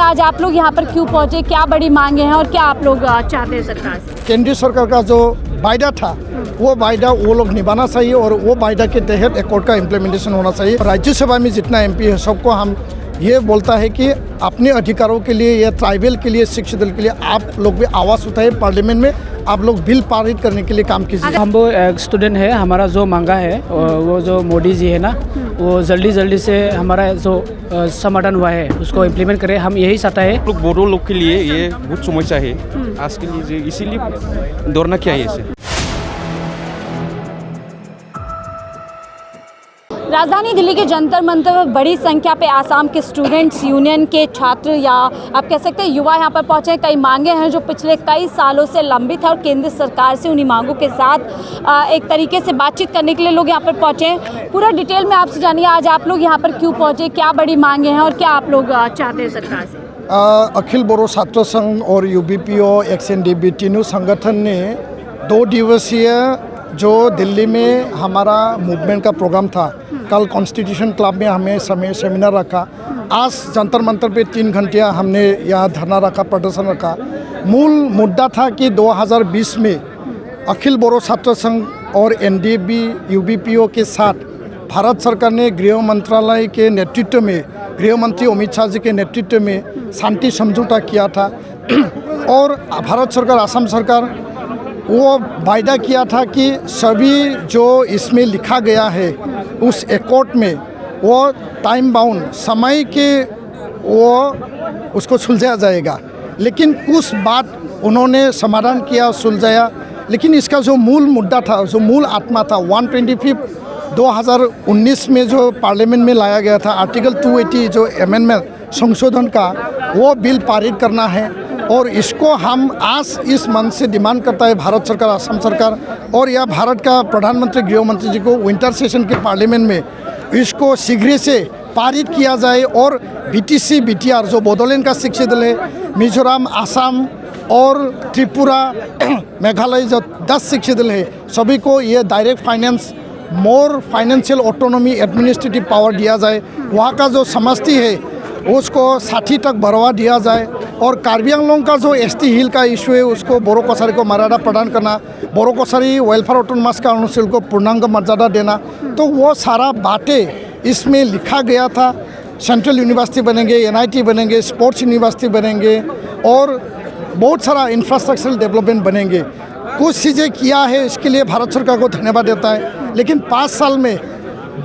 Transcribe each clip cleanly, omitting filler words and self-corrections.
आज आप लोग यहाँ पर क्यों पहुँचे, क्या बड़ी मांगे हैं और क्या आप लोग चाहते हैं सरकार से? केंद्रीय सरकार का जो वायदा था वो वायदा वो लोग निभाना चाहिए और वो वायदा के तहत एकॉर्ड का इम्प्लीमेंटेशन होना चाहिए। राज्यसभा में जितना एमपी है सबको हम ये बोलता है कि अपने अधिकारों के लिए या ट्राइबल के लिए, शिक्षित दल के लिए आप लोग भी आवाज़ उठाए, पार्लियामेंट में आप लोग बिल पारित करने के लिए काम कीजिए। हम वो एक स्टूडेंट है, हमारा जो मांगा है वो जो मोदी जी है ना, वो जल्दी से हमारा जो समाधान हुआ है उसको इम्प्लीमेंट करें, हम यही चाहता है। लोग बोडो लोग के लिए ये बहुत समस्या है आज के लिए, इसीलिए दौड़ना क्या है इसे। राजधानी दिल्ली के जंतर मंतर पर बड़ी संख्या पे आसाम के स्टूडेंट्स यूनियन के छात्र या आप कह सकते हैं युवा यहाँ पर पहुँचे हैं। कई मांगे हैं जो पिछले कई सालों से लंबित है और केंद्र सरकार से उन्हीं मांगों के साथ एक तरीके से बातचीत करने के लिए लोग यहाँ पर पहुँचे हैं। पूरा डिटेल में आपसे जानिए आज आप लोग यहाँ पर क्यों पहुँचे, क्या बड़ी मांगे हैं और क्या आप लोग चाहते हैं सरकार से? अखिल बोरो छात्र संघ और यूबीपीओ एक्सएनडीबी तीनों संगठन ने 2 दिवसीय जो दिल्ली में हमारा मूवमेंट का प्रोग्राम था, कल कॉन्स्टिट्यूशन क्लब में हमें सेमिनार रखा। आज जंतर मंतर पे 3 घंटे हमने यहाँ धरना रखा, प्रदर्शन रखा। मूल मुद्दा था कि 2020 में अखिल बोरो छात्र संघ और एनडीबी यूबीपीओ के साथ भारत सरकार ने गृह मंत्रालय के नेतृत्व में, गृह मंत्री अमित शाह जी के नेतृत्व में शांति समझौता किया था और भारत सरकार, असम सरकार वो वायदा किया था कि सभी जो इसमें लिखा गया है उस एकॉर्ड में वो टाइम बाउंड समय के वो उसको सुलझाया जाएगा। लेकिन कुछ बात उन्होंने समाधान किया, सुलझाया, लेकिन इसका जो मूल मुद्दा था, जो मूल आत्मा था 125 2019 में जो पार्लियामेंट में लाया गया था आर्टिकल 280 जो अमेंडमेंट संशोधन का, वो बिल पारित करना है और इसको हम आज इस मंच से डिमांड करता है भारत सरकार, असम सरकार और या भारत का प्रधानमंत्री, गृह मंत्री जी को विंटर सेशन के पार्लियामेंट में इसको शीघ्र से पारित किया जाए और बीटीसी बीटीआर जो बोडोलैंड का शिक्षित दल है, मिजोरम, आसाम और त्रिपुरा, मेघालय जो 10 शिक्षित दल है, सभी को ये डायरेक्ट फाइनेंस, मोर फाइनेंशियल ऑटोनॉमी, एडमिनिस्ट्रेटिव पावर दिया जाए। वहाँ का जो समष्टि है उसको 60 तक बढ़ावा दिया जाए और कार्बी आंगलोंग का जो एसटी हिल का इशू है उसको बोरो कसारी को मर्यादा प्रदान करना, बोरो कसारी वेलफेयर ऑटोनॉमस काउंसिल को पूर्णांग मर्यादा देना, तो वो सारा बातें इसमें लिखा गया था। सेंट्रल यूनिवर्सिटी बनेंगे, एनआईटी बनेंगे, स्पोर्ट्स यूनिवर्सिटी बनेंगे और बहुत सारा इंफ्रास्ट्रक्चरल डेवलपमेंट बनेंगे। कुछ चीज़ें किया है, इसके लिए भारत सरकार को धन्यवाद देता है। लेकिन 5 साल में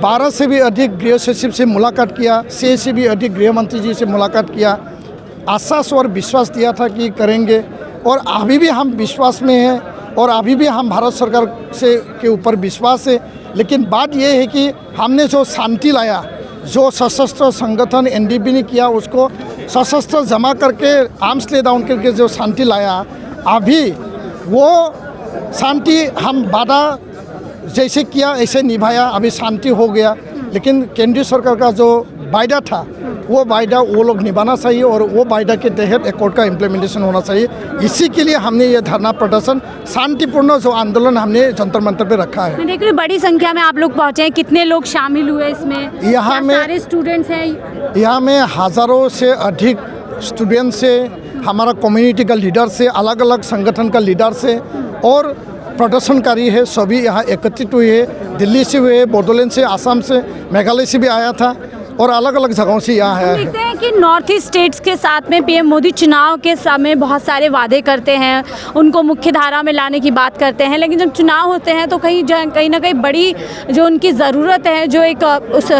12 से भी अधिक गृह सचिव से मुलाकात किया, 6 से भी अधिक गृह मंत्री जी से मुलाकात किया, आश्वास और विश्वास दिया था कि करेंगे और अभी भी हम विश्वास में हैं और अभी भी हम भारत सरकार से के ऊपर विश्वास है। लेकिन बात यह है कि हमने जो शांति लाया, जो सशस्त्र संगठन एनडीबी ने किया, उसको सशस्त्र जमा करके आर्म्स ले डाउन करके जो शांति लाया, अभी वो शांति हम वादा जैसे किया ऐसे निभाया, अभी शांति हो गया। लेकिन केंद्रीय सरकार का जो वायदा था वो वायदा वो लोग निभाना चाहिए और वो वायदा के तहत एकॉर्ड का इम्प्लीमेंटेशन होना चाहिए। इसी के लिए हमने ये धरना प्रदर्शन, शांतिपूर्ण जो आंदोलन हमने जंतर मंतर पे रखा है। देखिए बड़ी संख्या में आप लोग पहुँचे हैं, कितने लोग शामिल हुए इसमें? यहाँ में सारे स्टूडेंट्स हैं? यहाँ में हज़ारों से अधिक स्टूडेंट्स से, हमारा कम्युनिटी का लीडर से, अलग अलग संगठन का लीडर से और प्रदर्शनकारी है, सभी यहाँ एकत्रित हुए हैं। दिल्ली से हुए, बोडोलैंड से, आसाम से, मेघालय से भी आया था और अलग अलग जगहों से यहाँ आया है। देखते हैं कि नॉर्थ ईस्ट स्टेट्स के साथ में पीएम मोदी चुनाव के समय बहुत सारे वादे करते हैं, उनको मुख्य धारा में लाने की बात करते हैं, लेकिन जब चुनाव होते हैं तो कहीं ना कहीं बड़ी जो उनकी ज़रूरत है जो एक उस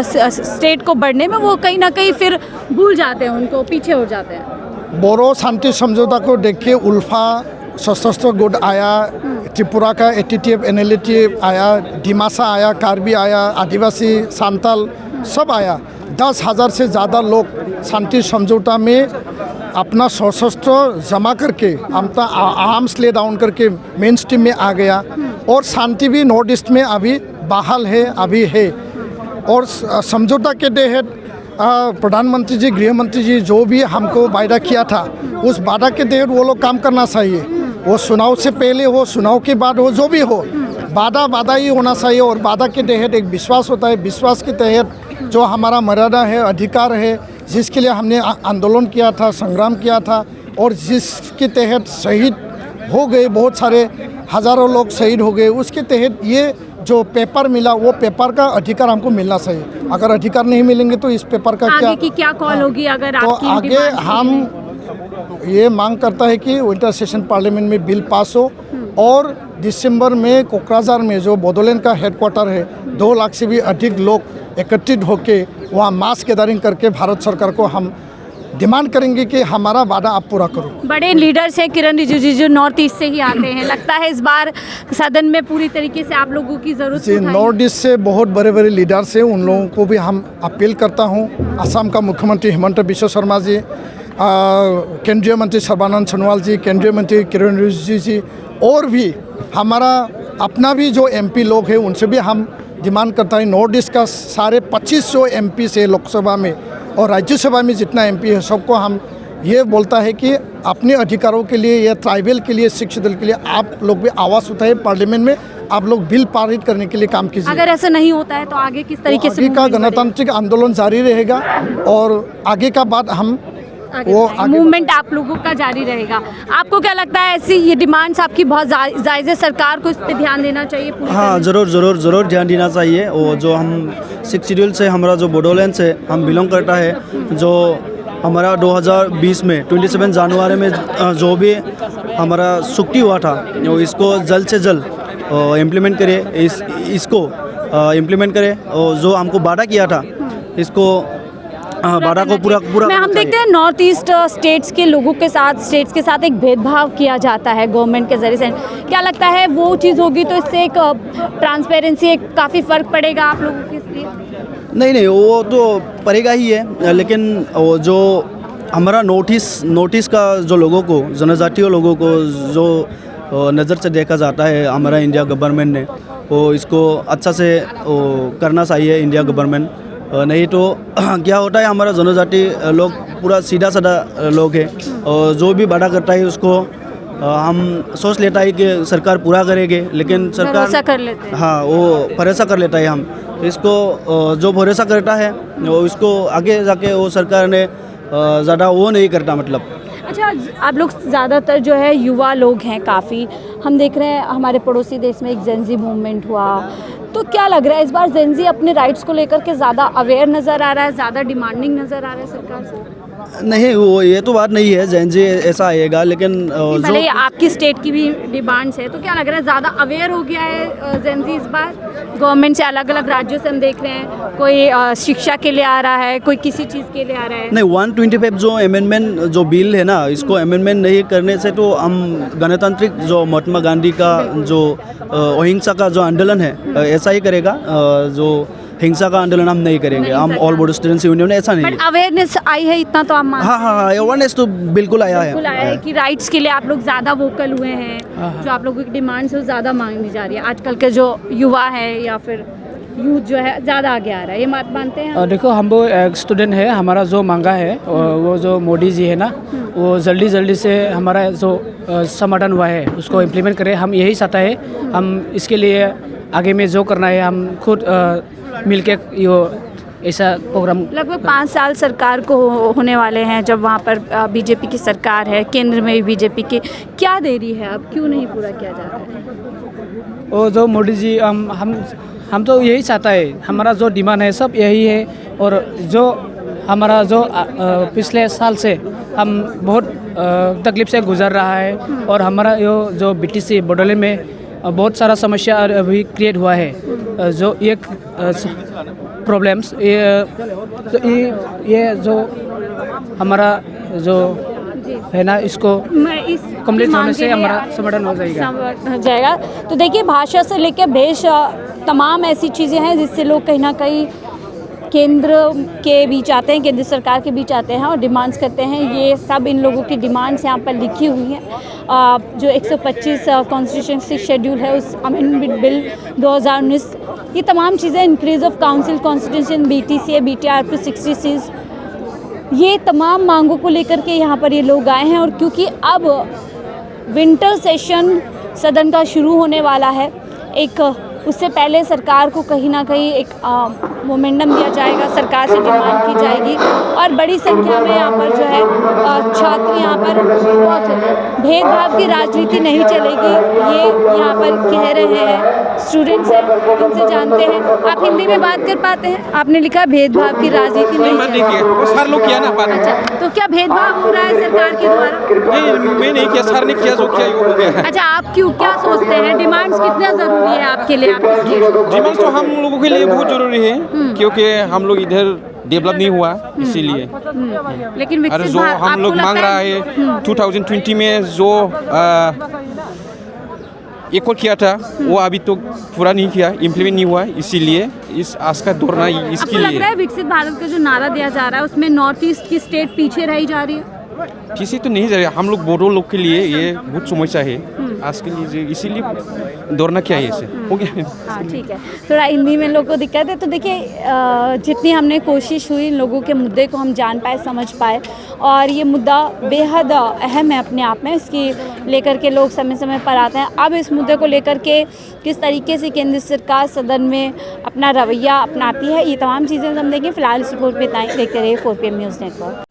स्टेट को बढ़ने में, वो कहीं ना कहीं फिर भूल जाते हैं, उनको पीछे हो जाते हैं। बोरो शांति समझौता को देख के उल्फा सशस्त्र गुट आया, त्रिपुरा का एटीटीएफ एनएलटीएफ आया, डिमासा आया, कार्बी आया, आदिवासी, सांताल सब आया। 10,000 से ज़्यादा लोग शांति समझौता में अपना सशस्त्र जमा करके, अपना आर्म्स ले डाउन करके मेन स्ट्रीम में आ गया और शांति भी नॉर्थ ईस्ट में अभी बहाल है, अभी है। और समझौता के तहत प्रधानमंत्री जी, गृह मंत्री जी जो भी हमको वायदा किया था, उस वादा के तहत वो लोग काम करना चाहिए। वो चुनाव से पहले हो, चुनाव के बाद हो, जो भी हो, वादा ही होना चाहिए और वादा के तहत एक विश्वास होता है। विश्वास के तहत जो हमारा मर्यादा है, अधिकार है, जिसके लिए हमने आंदोलन किया था, संग्राम किया था और जिसके तहत शहीद हो गए, बहुत सारे हज़ारों लोग शहीद हो गए, उसके तहत ये जो पेपर मिला वो पेपर का अधिकार हमको मिलना चाहिए। अगर अधिकार नहीं मिलेंगे तो इस पेपर का आगे की क्या कॉल होगी अगर तो आपकी आगे डिमांड हम ये मांग करता है कि विंटर सेशन पार्लियामेंट में बिल पास हो और दिसंबर में कोकराझार में जो बोडोलैंड का हेडक्वार्टर है 2 लाख से भी अधिक लोग एकत्रित होके वहाँ मास गैदरिंग करके भारत सरकार को हम डिमांड करेंगे कि हमारा वादा आप पूरा करो। बड़े लीडर्स हैं किरण रिजिजू जो नॉर्थ ईस्ट से ही आते हैं, लगता है इस बार सदन में पूरी तरीके से आप लोगों की ज़रूरत जी, नॉर्थ ईस्ट से बहुत बड़े बड़े लीडर्स हैं, उन लोगों को भी हम अपील करता हूँ। असम का मुख्यमंत्री हिमंत बिश्व शर्मा जी, केंद्रीय मंत्री सर्बानंद सोनोवाल जी, केंद्रीय मंत्री किरण रिजिजू जी और भी हमारा अपना भी जो MP लोग हैं उनसे भी हम डिमांड करता है। नॉर्थ ईस्ट का सारे 2500 MP से लोकसभा में और राज्यसभा में जितना MP है सबको हम ये बोलता है कि अपने अधिकारों के लिए या ट्राइबल के लिए, शिक्षित दल के लिए आप लोग भी आवाज़ उठाए, पार्लियामेंट में आप लोग बिल पारित करने के लिए काम कीजिए। अगर ऐसा नहीं होता है तो आगे किस तरीके से आगे का गणतांत्रिक आंदोलन जारी रहेगा और आगे का बात हम मूवमेंट आप लोगों का जारी रहेगा। आपको क्या लगता है ऐसी ये डिमांड्स आपकी बहुत जायज़ है, सरकार को इस पर ध्यान देना चाहिए? हाँ, ज़रूर ध्यान देना चाहिए। और जो हम 6 शेड्यूल से हमारा जो बोडोलैंड से हम बिलोंग करता है, जो हमारा 2020 में 27 जनवरी में जो भी हमारा छुट्टी हुआ था वो इसको जल्द से जल्द इम्प्लीमेंट करे, इसको इम्प्लीमेंट करे और जो हमको वादा किया था इसको वादा को पूरा मैं हम देखते हैं नॉर्थ ईस्ट स्टेट्स के लोगों के साथ एक भेदभाव किया जाता है गवर्नमेंट के ज़रिए से। क्या लगता है वो चीज़ होगी तो इससे एक ट्रांसपेरेंसी एक काफ़ी फ़र्क पड़ेगा आप लोगों के लिए? नहीं, वो तो पड़ेगा ही है, लेकिन वो जो हमारा नोटिस का जो लोगों को, जनजातीय लोगों को जो नज़र से देखा जाता है हमारा इंडिया गवर्नमेंट ने, वो इसको अच्छा से करना चाहिए इंडिया गवर्नमेंट। नहीं तो क्या होता है, हमारा जनजाति लोग पूरा सीधा साधा लोग हैं और जो भी वादा करता है उसको हम सोच लेता है कि सरकार पूरा करेगी, लेकिन सरकार भरोसा कर लेते हैं। हाँ, वो भरोसा कर लेता है। हम इसको जो भरोसा करता है वो इसको आगे जाके वो सरकार ने ज़्यादा वो नहीं करता मतलब। अच्छा, आप लोग ज़्यादातर जो है युवा लोग हैं काफ़ी, हम देख रहे हैं हमारे पड़ोसी देश में एक जेनजी मूवमेंट हुआ, तो क्या लग रहा है इस बार जेनजी अपने राइट्स को लेकर के ज़्यादा अवेयर नज़र आ रहा है, ज़्यादा डिमांडिंग नज़र आ रहा है सरकार से? नहीं, वो ये तो बात नहीं है जेनजी ऐसा आएगा, लेकिन भले ही आपकी स्टेट की भी डिमांड्स है, तो क्या लग रहा है ज़्यादा अवेयर हो गया है जेनजी इस बार गवर्नमेंट से? अलग अलग राज्यों से हम देख रहे हैं, कोई शिक्षा के लिए आ रहा है, कोई किसी चीज़ के लिए आ रहा है। नहीं, 125 जो अमेंडमेंट जो बिल है ना, इसको अमेंडमेंट नहीं करने से तो हम गणतांत्रिक जो महात्मा गांधी का जो अहिंसा का जो आंदोलन है ऐसा ही करेगा, जो हिंसा का आंदोलन हम नहीं करेंगे। हम ऑल बोडो स्टूडेंट्स यूनियन ने ऐसा नहीं। बट अवेयरनेस आई है इतना तो आप मानते हैं? हाँ, अवेयरनेस तो बिल्कुल आया है कि राइट्स के लिए आप लोग ज़्यादा वोकल हुए हैं, जो आप लोगों की डिमांड्स है वो ज़्यादा मांगी जा रही है। आजकल के जो युवा है या फिर यूथ जो है ज़्यादा आगे आ रहा है, ये बात मानते हैं? देखो, हम वो एक स्टूडेंट है, हमारा जो मांगा है वो जो मोदी जी है ना, वो जल्दी से हमारा जो समाधान हुआ है उसको इम्प्लीमेंट करें। हम यही चाहता है, हम इसके लिए आगे में जो करना है हम खुद मिलके यो ऐसा प्रोग्राम। लगभग 5 साल सरकार को होने वाले हैं जब वहाँ पर बीजेपी की सरकार है, केंद्र में भी बीजेपी की, क्या देरी है, अब क्यों नहीं पूरा किया जा रहा है? वो जो मोदी जी हम तो यही चाहता है, हमारा जो डिमांड है सब यही है। और जो हमारा जो पिछले साल से हम बहुत तकलीफ से गुजर रहा है और हमारा जो BTC बोडोलैंड में बहुत सारा समस्या अभी क्रिएट हुआ है, जो एक प्रॉब्लम्स ये जो हमारा जो है ना, इसको कंप्लीट होने से हमारा समाधान हो जाएगा। तो देखिए, भाषा से लेकर भेष तमाम ऐसी चीज़ें हैं जिससे लोग कहीं ना कहीं केंद्र के बीच आते हैं, केंद्र सरकार के बीच आते हैं और डिमांड्स करते हैं। ये सब इन लोगों की डिमांड्स यहाँ पर लिखी हुई हैं। जो 125 कॉन्स्टिट्यूशन शेड्यूल है, उस अमेंडमेंट बिल 2019, ये तमाम चीज़ें, increase of council constitution, BTC, BTR up to 60 ये तमाम मांगों को लेकर के यहाँ पर ये लोग आए हैं। और क्योंकि अब विंटर सेशन सदन का शुरू होने वाला है, एक उससे पहले सरकार को कहीं ना कहीं एक मोमेंटम दिया जाएगा, सरकार से डिमांड की जाएगी और बड़ी संख्या में यहाँ पर जो है छात्र यहाँ पर पहुँचे। भेदभाव की राजनीति नहीं चलेगी, ये यहाँ पर कह रहे हैं स्टूडेंट्स हैं, इनसे जानते हैं। आप हिंदी में बात कर पाते हैं? आपने लिखा भेदभाव की राजनीति नहीं मैं नहीं चलेगी। किया, वो सर लोग किया ना बात। अच्छा, तो क्या भेदभाव हो रहा है सरकार के द्वारा? नहीं, मैं नहीं किया, सर ने किया, जो किया वो हो गया है। अच्छा, आप क्या सोचते हैं, डिमांड्स कितना ज़रूरी है आपके लिए? आपके स्टेट डिमांड तो हम लोगों के लिए बहुत ज़रूरी है, क्योंकि हम लोग इधर डेवलप नहीं हुआ इसीलिए। लेकिन अरे विकसित जो भारत हम आपको लोग लगता मांग रहा है 2020 में जो एक और किया था, वो अभी तो पूरा नहीं किया, इम्प्लीमेंट नहीं हुआ, इसीलिए इस आज का दौड़ना इसके आपको लग लिए। रहा है विकसित भारत का जो नारा दिया जा रहा है उसमें नॉर्थ ईस्ट की स्टेट पीछे रही जा रही है? किसी तो नहीं जा रहा, हम लोग बोडो लोग के लिए ये बहुत समस्या है आज के लिए, इसीलिए दौड़ना क्या है इसे हो गया। हाँ ठीक है, थोड़ा हिंदी में लोगों को दिक्कत है। तो देखिए जितनी हमने कोशिश हुई इन लोगों के मुद्दे को हम जान पाए, समझ पाए, और ये मुद्दा बेहद अहम है अपने आप में, इसकी लेकर के लोग समय समय पर आते हैं। अब इस मुद्दे को लेकर के किस तरीके से केंद्र सरकार सदन में अपना रवैया अपनाती है, ये तमाम चीज़ें हम देखेंगे। फिलहाल इस रिपोर्ट में इतना ही। देखते रहिए 4PM न्यूज़ नेटवर्क।